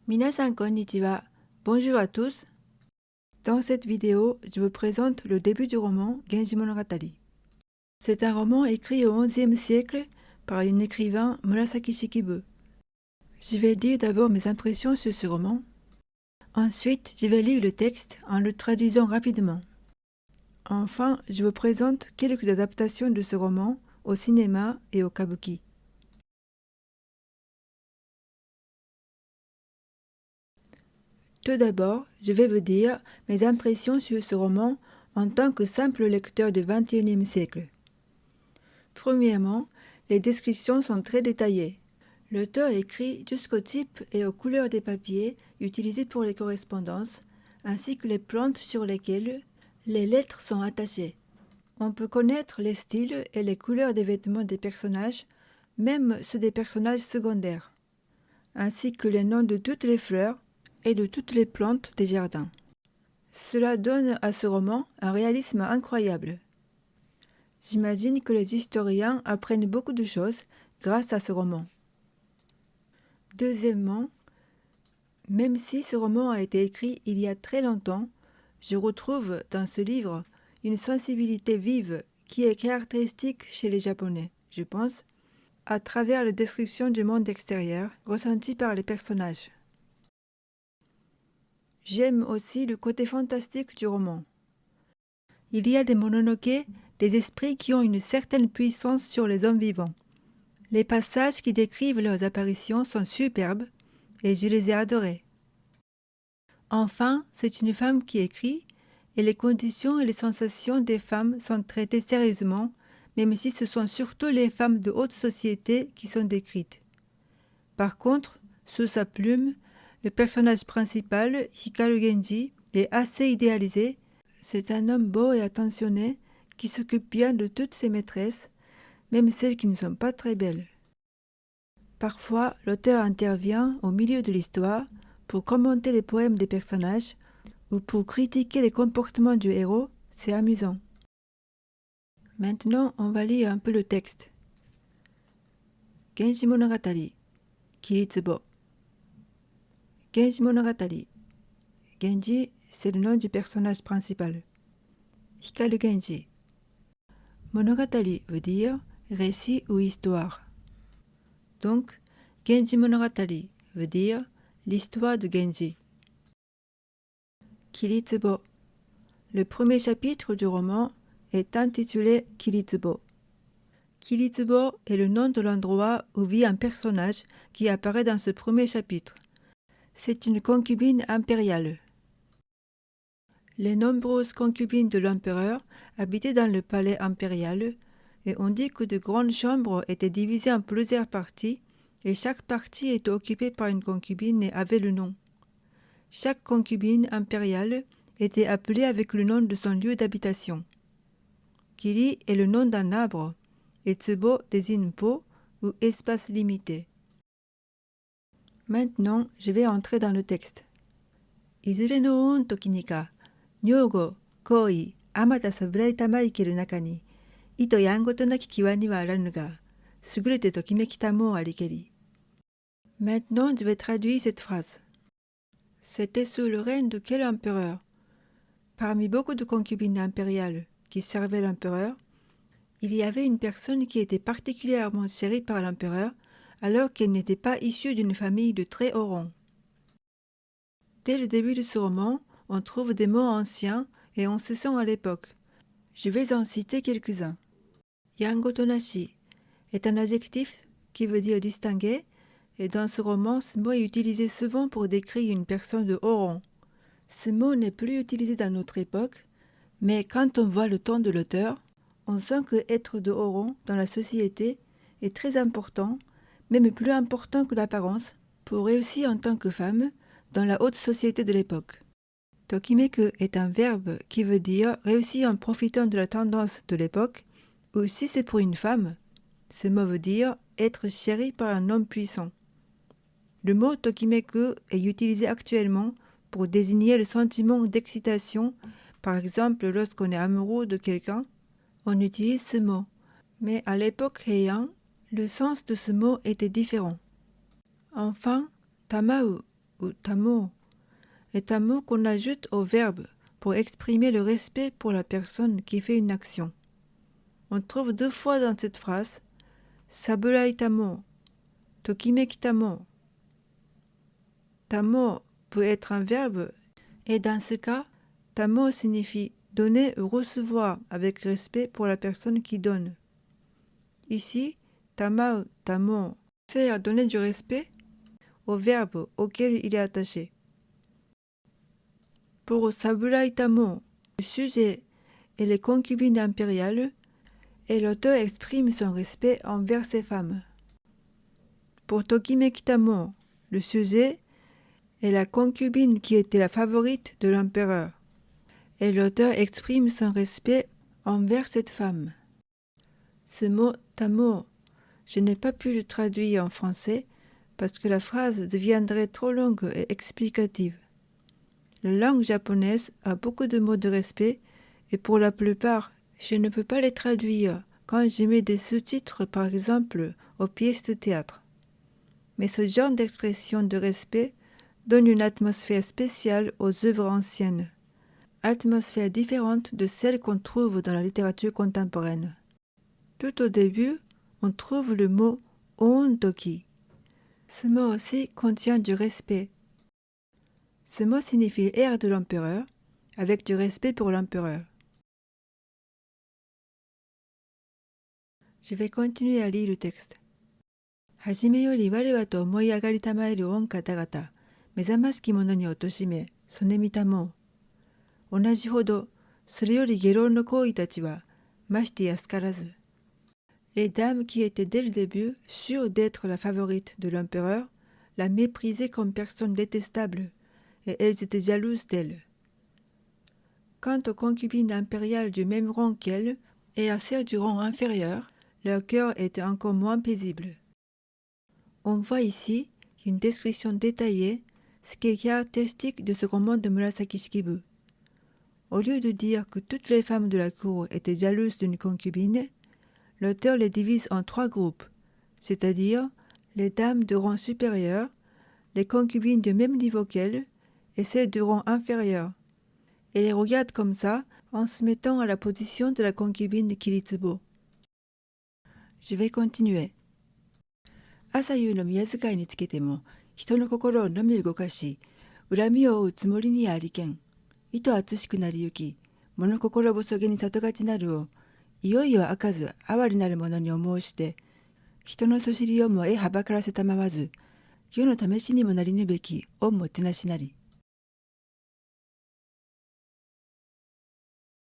Minasan konnichiwa. Bonjour à tous. Dans cette vidéo, je vous présente le début du roman Genji Monogatari. C'est un roman écrit au XIe siècle par un écrivain Murasaki Shikibu. Je vais dire d'abord mes impressions sur ce roman. Ensuite, je vais lire le texte en le traduisant rapidement. Enfin, je vous présente quelques adaptations de ce roman au cinéma et au kabuki. Tout d'abord, je vais vous dire mes impressions sur ce roman en tant que simple lecteur du XXIe siècle. Premièrement, les descriptions sont très détaillées. L'auteur écrit jusqu'au type et aux couleurs des papiers utilisés pour les correspondances, ainsi que les plantes sur lesquelles les lettres sont attachées. On peut connaître les styles et les couleurs des vêtements des personnages, même ceux des personnages secondaires, ainsi que les noms de toutes les fleurs et de toutes les plantes des jardins. Cela donne à ce roman un réalisme incroyable. J'imagine que les historiens apprennent beaucoup de choses grâce à ce roman. Deuxièmement, même si ce roman a été écrit il y a très longtemps, je retrouve dans ce livre une sensibilité vive qui est caractéristique chez les Japonais, je pense, à travers la description du monde extérieur ressentie par les personnages. J'aime aussi le côté fantastique du roman. Il y a des mononoke, des esprits qui ont une certaine puissance sur les hommes vivants. Les passages qui décrivent leurs apparitions sont superbes et je les ai adorés. Enfin, c'est une femme qui écrit et les conditions et les sensations des femmes sont traitées sérieusement, même si ce sont surtout les femmes de haute société qui sont décrites. Par contre, sous sa plume, le personnage principal, Hikaru Genji, est assez idéalisé. C'est un homme beau et attentionné qui s'occupe bien de toutes ses maîtresses, même celles qui ne sont pas très belles. Parfois, l'auteur intervient au milieu de l'histoire pour commenter les poèmes des personnages ou pour critiquer les comportements du héros, c'est amusant. Maintenant, on va lire un peu le texte. Genji Monogatari, Kiritsubo. Genji Monogatari. Genji, c'est le nom du personnage principal. Hikaru Genji. Monogatari veut dire récit ou histoire. Donc, Genji Monogatari veut dire l'histoire de Genji. Kiritsubo. Le premier chapitre du roman est intitulé Kiritsubo. Kiritsubo est le nom de l'endroit où vit un personnage qui apparaît dans ce premier chapitre. C'est une concubine impériale. Les nombreuses concubines de l'empereur habitaient dans le palais impérial et on dit que de grandes chambres étaient divisées en plusieurs parties et chaque partie était occupée par une concubine et avait le nom. Chaque concubine impériale était appelée avec le nom de son lieu d'habitation. Kiri est le nom d'un arbre et Tsubo désigne pot ou espace limité. Maintenant, je vais entrer dans le texte. Izure no on toki ni ka, nyogo, koi, amata saburaita maikeru naka ni, ito yangoto naki kiwa ni wa aranu ga, sugurete tokimekita mo arikeri. Maintenant, je vais traduire cette phrase. C'était sous le règne de quel empereur? Parmi beaucoup de concubines impériales qui servaient l'empereur, il y avait une personne qui était particulièrement chérie par l'empereur alors qu'elle n'était pas issue d'une famille de très haut rang. Dès le début de ce roman, on trouve des mots anciens et on se sent à l'époque. Je vais en citer quelques-uns. Yangotonashi est un adjectif qui veut dire distingué et dans ce roman, ce mot est utilisé souvent pour décrire une personne de haut rang. Ce mot n'est plus utilisé dans notre époque, mais quand on voit le ton de l'auteur, on sent que être de haut rang dans la société est très important, même plus important que l'apparence, pour réussir en tant que femme dans la haute société de l'époque. Tokimeku est un verbe qui veut dire réussir en profitant de la tendance de l'époque, ou si c'est pour une femme, ce mot veut dire être chérie par un homme puissant. Le mot tokimeku est utilisé actuellement pour désigner le sentiment d'excitation. Par exemple, lorsqu'on est amoureux de quelqu'un, on utilise ce mot. Mais à l'époque Heian, le sens de ce mot était différent. Enfin, tamau, ou tamo est un mot qu'on ajoute au verbe pour exprimer le respect pour la personne qui fait une action. On trouve 2 fois dans cette phrase saburai tamo, tokimeki tamo. Tamo peut être un verbe et dans ce cas, tamo signifie donner ou recevoir avec respect pour la personne qui donne. Ici, tamau, tamo sert à donner du respect au verbe auquel il est attaché. Pour saburai tamo, le sujet est les concubines impériales et l'auteur exprime son respect envers ces femmes. Pour tokimeki tamo, le sujet est la concubine qui était la favorite de l'empereur et l'auteur exprime son respect envers cette femme. Ce mot tamo, je n'ai pas pu le traduire en français parce que la phrase deviendrait trop longue et explicative. La langue japonaise a beaucoup de mots de respect et pour la plupart, je ne peux pas les traduire quand je mets des sous-titres par exemple aux pièces de théâtre. Mais ce genre d'expression de respect donne une atmosphère spéciale aux œuvres anciennes, atmosphère différente de celle qu'on trouve dans la littérature contemporaine. Tout au début, on trouve le mot ontoki. Ce mot aussi contient du respect. Ce mot signifie ère de l'empereur, avec du respect pour l'empereur. Je vais continuer à lire le texte. はじめより我はと思い上がりたまえる御方々、目覚ましき者に貶め、そねみたもう。同じほど、それより下郎の行為たちは、ましてやすからず。Les dames qui étaient dès le début sûres d'être la favorite de l'empereur, la méprisaient comme personne détestable, et elles étaient jalouses d'elle. Quant aux concubines impériales du même rang qu'elles, et à celles du rang inférieur, leur cœur était encore moins paisible. On voit ici une description détaillée, ce qui est caractéristique de ce roman de Murasaki Shikibu. Au lieu de dire que toutes les femmes de la cour étaient jalouses d'une concubine, l'auteur les divise en 3 groupes, c'est-à-dire les dames de rang supérieur, les concubines du même niveau qu'elles et celles de rang inférieur, et les regarde comme ça en se mettant à la position de la concubine Kiritsubo. Je vais continuer. 朝夕の宮遣いにつけても人の心をのみ動かし恨みを負うつもりにありけん糸厚しくなりゆき物心細げに里がちなるをいよいよ開かず哀れなる者に思うして人のそしりをもはばからせたまわず世の試しにもなりぬべき恩もてなしなり。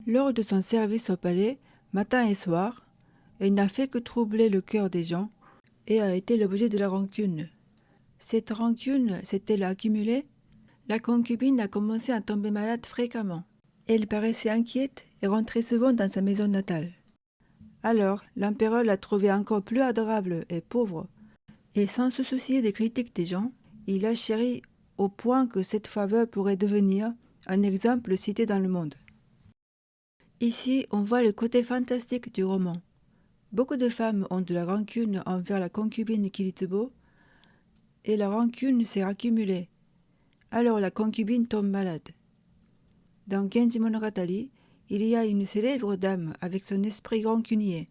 Lors de son service au palais, matin et soir, elle n'a fait que troubler le cœur des gens et a été l'objet de la rancune. Cette rancune s'est-elle accumulée? La concubine a commencé à tomber malade fréquemment. Elle paraissait inquiète et rentrait souvent dans sa maison natale. Alors, l'empereur l'a trouvée encore plus adorable et pauvre, et sans se soucier des critiques des gens, il l'a chérie au point que cette faveur pourrait devenir un exemple cité dans le monde. Ici, on voit le côté fantastique du roman. Beaucoup de femmes ont de la rancune envers la concubine Kiritsubo, et la rancune s'est accumulée. Alors la concubine tombe malade. Dans Genji Monogatari, il y a une célèbre dame avec son esprit rancunier.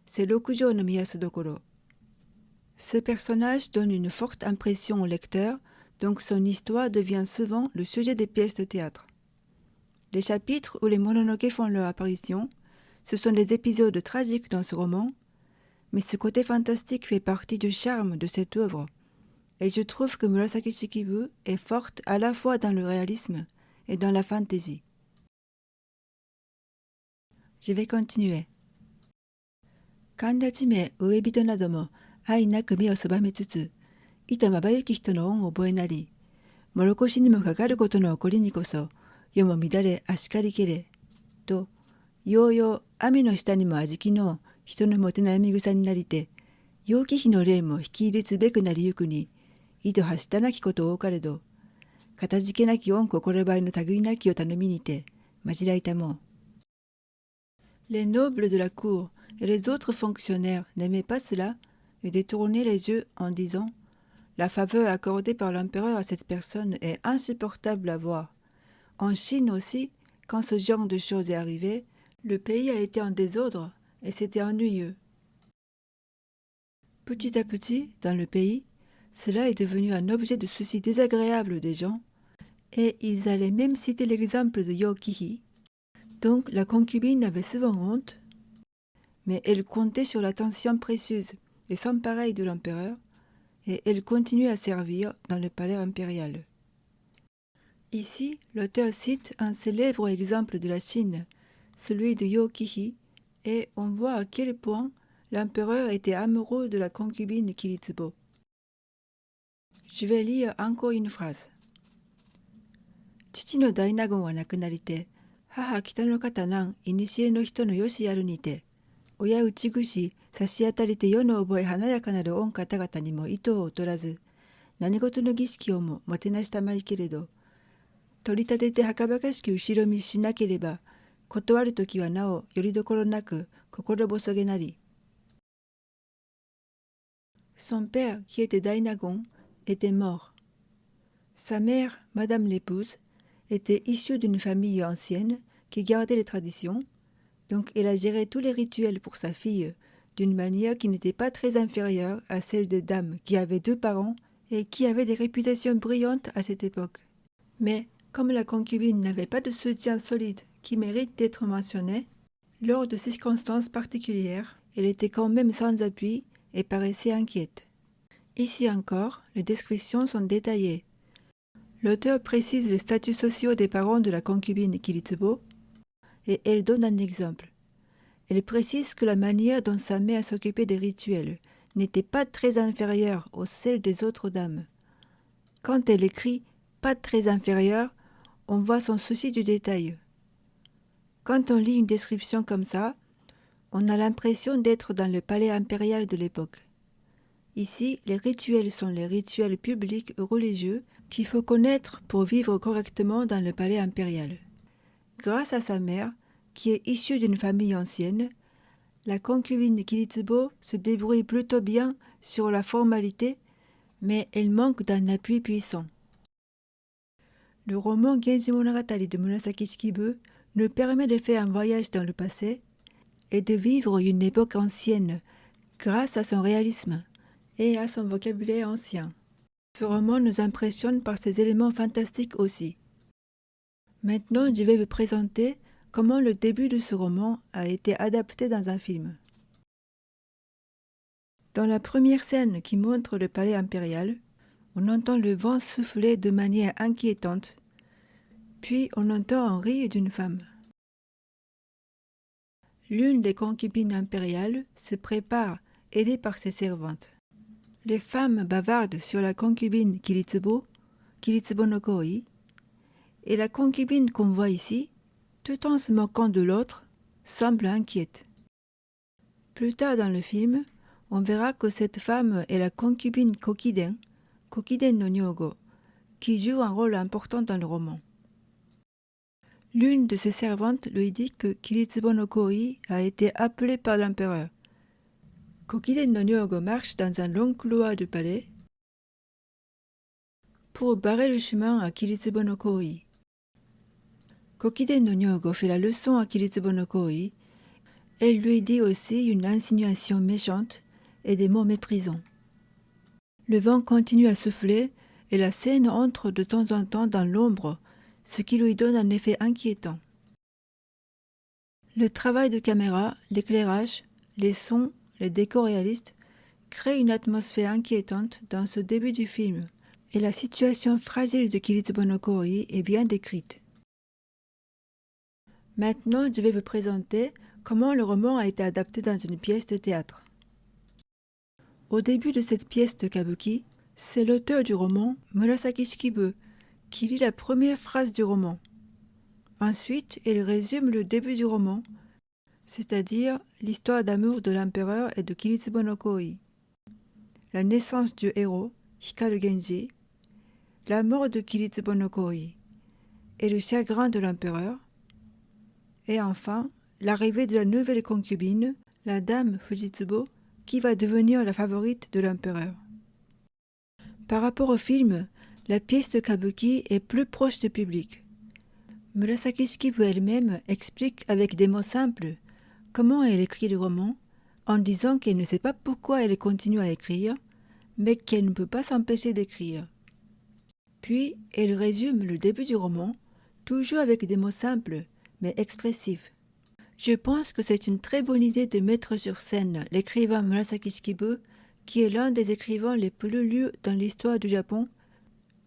C'est Rokujo no Miyasudokoro. Ce personnage donne une forte impression au lecteur, donc son histoire devient souvent le sujet des pièces de théâtre. Les chapitres où les mononoke font leur apparition, ce sont des épisodes tragiques dans ce roman, mais ce côté fantastique fait partie du charme de cette œuvre, et je trouve que Murasaki Shikibu est forte à la fois dans le réalisme et dans la fantaisie. Je vais continuer. 神立ちめ上人なども愛なく目をそばめつつ、いとまばゆき人の恩を覚えなり、もろこしにもかかることの起こりにこそ、世も乱れあしかりけれ、と、ようよう雨の下にもあじきの人のもて悩み草になりて、陽気日の霊も引き入れつべくなりゆくに、いとはしたなきこと多かれど、かたじけなき恩心ばいの類なきを頼みにて、まじらいたもう。Les nobles de la cour et les autres fonctionnaires n'aimaient pas cela et détournaient les yeux en disant la faveur accordée par l'empereur à cette personne est insupportable à voir. En Chine aussi, quand ce genre de choses est arrivé, le pays a été en désordre et c'était ennuyeux. Petit à petit, dans le pays, cela est devenu un objet de souci désagréable des gens, et ils allaient même citer l'exemple de Yokihi. Donc la concubine avait souvent honte, mais elle comptait sur l'attention précieuse et sans pareil de l'empereur, et elle continuait à servir dans le palais impérial. Ici, l'auteur cite un célèbre exemple de la Chine, celui de Yokihi, et on voit à quel point l'empereur était amoureux de la concubine Kiritsubo. Je vais lire encore une phrase. 父の大納言は亡くなりて、母北の方南古の人のよしやるにて、親内ぐし差し当たりて世の覚え華やかなる御方々にも糸を取らず、何事の儀式をももてなしたまいけれど、取り立ててはかばかしく後ろ見しなければ、断るときはなおよりどころなく心細げなり。Son père, qui était Dainagon, était mort. Sa mère, Madame l'épouse, était issue d'une famille ancienne qui gardait les traditions, donc elle a géré tous les rituels pour sa fille d'une manière qui n'était pas très inférieure à celle des dames qui avaient 2 parents et qui avaient des réputations brillantes à cette époque. Mais comme la concubine n'avait pas de soutien solide qui mérite d'être mentionné, lors de circonstances particulières, elle était quand même sans appui et paraissait inquiète. Ici encore, les descriptions sont détaillées. L'auteur précise les statuts sociaux des parents de la concubine Kiritsubo et elle donne un exemple. Elle précise que la manière dont sa mère s'occupait des rituels n'était pas très inférieure aux celles des autres dames. Quand elle écrit « pas très inférieure », on voit son souci du détail. Quand on lit une description comme ça, on a l'impression d'être dans le palais impérial de l'époque. Ici, les rituels sont les rituels publics ou religieux qu'il faut connaître pour vivre correctement dans le palais impérial. Grâce à sa mère, qui est issue d'une famille ancienne, la concubine Kiritsubo se débrouille plutôt bien sur la formalité, mais elle manque d'un appui puissant. Le roman Genji Monogatari de Murasaki Shikibu nous permet de faire un voyage dans le passé et de vivre une époque ancienne grâce à son réalisme et à son vocabulaire ancien. Ce roman nous impressionne par ses éléments fantastiques aussi. Maintenant, je vais vous présenter comment le début de ce roman a été adapté dans un film. Dans la première scène qui montre le palais impérial, on entend le vent souffler de manière inquiétante, puis on entend un rire d'une femme. L'une des concubines impériales se prépare, aidée par ses servantes. Les femmes bavardent sur la concubine Kiritsubo no Koi, et la concubine qu'on voit ici, tout en se moquant de l'autre, semble inquiète. Plus tard dans le film, on verra que cette femme est la concubine Kokiden no Nyogo, qui joue un rôle important dans le roman. L'une de ses servantes lui dit que Kiritsubo no Koi a été appelée par l'empereur. Kokiden no Nyogo marche dans un long couloir du palais pour barrer le chemin à Kiritsubo no Koi. Kokiden no Nyogo fait la leçon à Kiritsubo no Koi. Elle lui dit aussi une insinuation méchante et des mots méprisants. Le vent continue à souffler et la scène entre de temps en temps dans l'ombre, ce qui lui donne un effet inquiétant. Le travail de caméra, l'éclairage, les sons, les décors réalistes créent une atmosphère inquiétante dans ce début du film et la situation fragile de Kiritsubo no Koi est bien décrite. Maintenant, je vais vous présenter comment le roman a été adapté dans une pièce de théâtre. Au début de cette pièce de kabuki, c'est l'auteur du roman, Murasaki Shikibu, qui lit la première phrase du roman. Ensuite, il résume le début du roman, c'est-à-dire l'histoire d'amour de l'empereur et de Kiritsubo no Koi, la naissance du héros, Hikaru Genji, la mort de Kiritsubo no Koi et le chagrin de l'empereur, et enfin l'arrivée de la nouvelle concubine, la dame Fujitsubo, qui va devenir la favorite de l'empereur. Par rapport au film, la pièce de kabuki est plus proche du public. Murasaki Shikibu elle-même explique avec des mots simples comment elle écrit le roman, en disant qu'elle ne sait pas pourquoi elle continue à écrire, mais qu'elle ne peut pas s'empêcher d'écrire. Puis, elle résume le début du roman, toujours avec des mots simples, mais expressifs. Je pense que c'est une très bonne idée de mettre sur scène l'écrivain Murasaki Shikibu, qui est l'un des écrivains les plus lus dans l'histoire du Japon,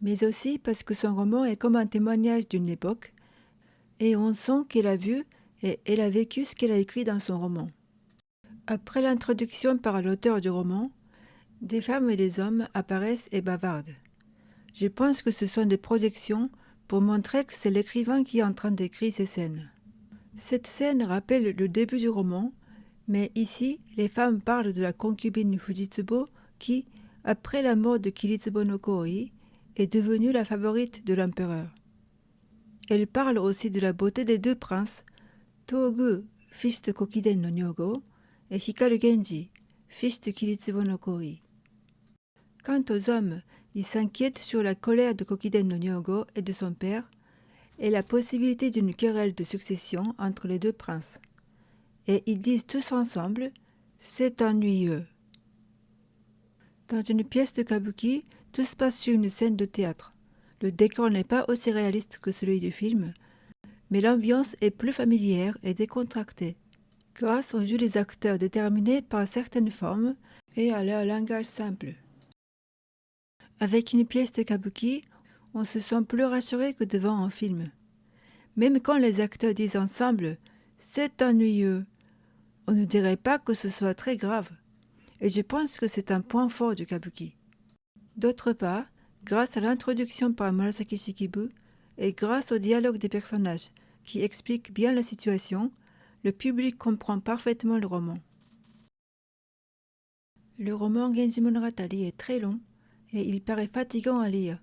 mais aussi parce que son roman est comme un témoignage d'une époque, et on sent qu'elle a vu et elle a vécu ce qu'elle a écrit dans son roman. Après l'introduction par l'auteur du roman, des femmes et des hommes apparaissent et bavardent. Je pense que ce sont des projections pour montrer que c'est l'écrivain qui est en train d'écrire ces scènes. Cette scène rappelle le début du roman, mais ici, les femmes parlent de la concubine Fujitsubo qui, après la mort de Kiritsubo no Koi, est devenue la favorite de l'empereur. Elles parlent aussi de la beauté des deux princes, Togu, fils de Kokiden no Nyogo, et Hikaru Genji, fils de Kiritsubo no Koi. Quant aux hommes, ils s'inquiètent sur la colère de Kokiden no Nyogo et de son père, et la possibilité d'une querelle de succession entre les deux princes. Et ils disent tous ensemble « c'est ennuyeux ». Dans une pièce de kabuki, tout se passe sur une scène de théâtre. Le décor n'est pas aussi réaliste que celui du film, mais l'ambiance est plus familière et décontractée, grâce au jeu des acteurs déterminés par certaines formes et à leur langage simple. Avec une pièce de kabuki, on se sent plus rassuré que devant un film. Même quand les acteurs disent ensemble « c'est ennuyeux », on ne dirait pas que ce soit très grave, et je pense que c'est un point fort du kabuki. D'autre part, grâce à l'introduction par Murasaki Shikibu et grâce au dialogue des personnages qui expliquent bien la situation, le public comprend parfaitement le roman. Le roman Genji Monogatari est très long et il paraît fatigant à lire,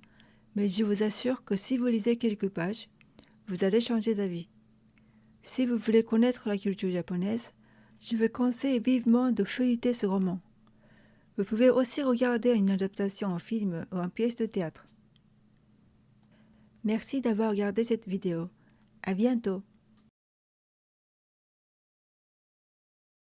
mais je vous assure que si vous lisez quelques pages, vous allez changer d'avis. Si vous voulez connaître la culture japonaise, je vous conseille vivement de feuilleter ce roman. Vous pouvez aussi regarder une adaptation en film ou en pièce de théâtre. Merci d'avoir regardé cette vidéo. À bientôt.